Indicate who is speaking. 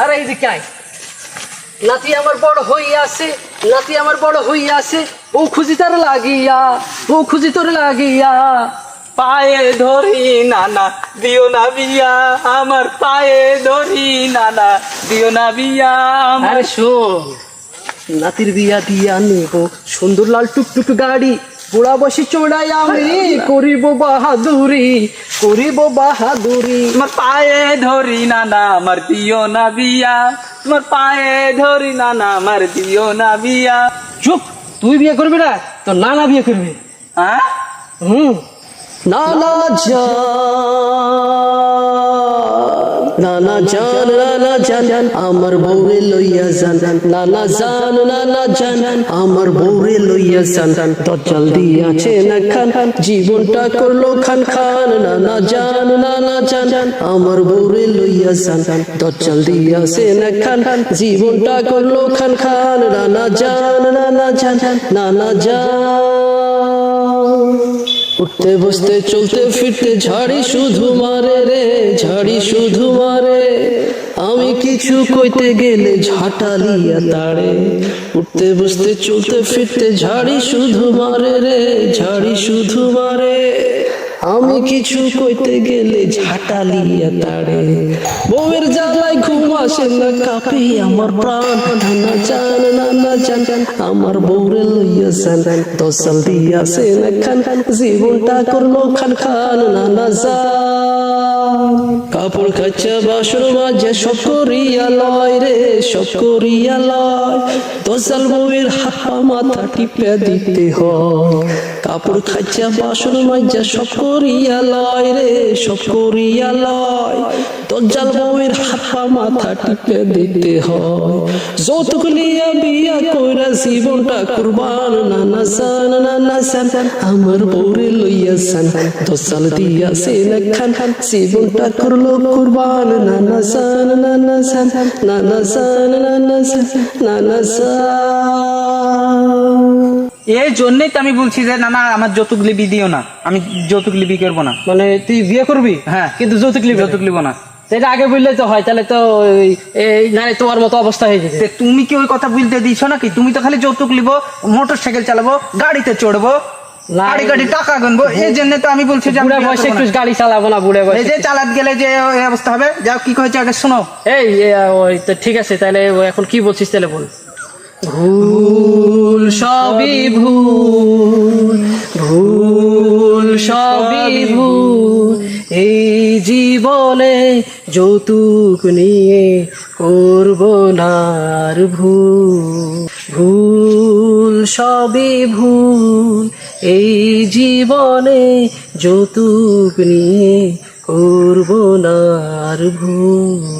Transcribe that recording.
Speaker 1: আরে এদিকে আয়। নাতি আমার বড় হইয়াছে, নাতি আমার বড় হইয়াছে, ও খুঁজি তোর লাগিয়া, ও খুঁজি তোর লাগিয়া।
Speaker 2: পায়ে ধরি নানা দিও না বিয়া, আমার পায়ে ধরি নানা দিও না বিয়া।
Speaker 1: আরে শোন, নাতির বিয়া দিয়া নেব সুন্দর লাল টুকটুক গাড়ি, বুড়া বসে চড়াই আমি করিব বাহাদুরি, করিব বাহাদুরি।
Speaker 2: তোমার পায়ে ধরি নানা আমার দিও না বিয়া, তোমার পায়ে ধরি নানা আমার দিও না বিয়া।
Speaker 1: চুপ, তুই বিয়ে করবি না, তোর নানা বিয়ে করবি।
Speaker 2: হ্যাঁ
Speaker 1: নানা জান, নানা জান, নানা জান আমার বউরে লইয়া যান, নানা জান, নানা জান আমার বউরে লইয়া যান। দজ্জাল দিয়াছে না খান, জীবনটা করলো খান খান। নানা জান, নানা জান আমার বউরে লইয়া যান, দজ্জাল দিয়াছে না খান, জীবনটা করলো খান খান। নানা জান, নানা জান, নানা জান। উঠতে বসতে চলতে ফিরতে ঝাড়ি শুধু মারে রে, ঝাড়ি শুধু মারে। আমি কিছু কইতে গেলে ঝাঁটালিয়া তাড়ে। উঠতে বসতে চলতে ফিরতে ঝাড়ি শুধু মারে রে, ঝাড়ি শুধু মারে। আমি কিছু কইতে গেলে ঝাঁটালিয়া তাড়ে। বউয়ের জ্বালায় ঘুম আসে না, কাঁপে আমার প্রাণ। নানা জান, নানা জান আমার বউরে লইয়া যান, দজ্জাল দিয়াছে না খান, জীবনটা করলো খান খান। নানা জান, কাপড় কাচা বাসন মাজা সব করিয়া লয় রে, সব করিয়া লয়। দজ্জাল বউয়ের হাত পা মাথা টিপে দিতে হয়। কাপড় কাচা বাসন মাজা সব করিয়া লয় রে, সব করিয়া লয়। দজ্জাল বউয়ের হাত পা মাথা টিপে দিতে হয়। যৌতুক লিয়া বিয়া কইরা জীবনটা কুরবান। নানা জান, নানা জান আমার বউরে লইয়া যান, দজ্জাল দিয়াছে না খান, জীবনটা করলো কুরবান। নানা জান, নানা জান, নানা জান, নানা জান, নানা জান।
Speaker 2: এই জন্যই তো আমি বলছি যে নানা আমার যৌতুক লিবি দিও না, আমি যৌতুক লিবি করবো না।
Speaker 1: মানে তুই বিয়ে করবি?
Speaker 2: হ্যাঁ,
Speaker 1: কিন্তু যৌতুক লিবি?
Speaker 2: যৌতুক লিবো না।
Speaker 1: সেটা আগে বললে তো হয়, তাহলে তো এই নারে তোমার মতো অবস্থা হয়ে যেত।
Speaker 2: তুমি কি ওই কথা বলতে দিছো নাকি? তুমি তো খালি যৌতুক লিবো, মোটর সাইকেল চালাবো, গাড়িতে চড়বো, গাড়ি গাড়ি টাকা গুনবো। এই জন্য তো আমি বলছি যে
Speaker 1: বুড়া বয়সে একটু গাড়ি চালাবো না, বুড়া
Speaker 2: এই
Speaker 1: বয়সে।
Speaker 2: যে চালাত গেলে যে এই অবস্থা হবে। যাও কি কয়েছে আগে শোনো।
Speaker 1: এই ওই তো ঠিক আছে, তাহলে এখন কি বলছিস তাহলে বল। ভুল সবই ভুল, ভুল সবই ভুল, এই জীবনে যৌতুক নিয়ে করব না আর ভুল। ভুল সবই ভুল, এই জীবনে যৌতুক নিয়ে করব না আর ভুল।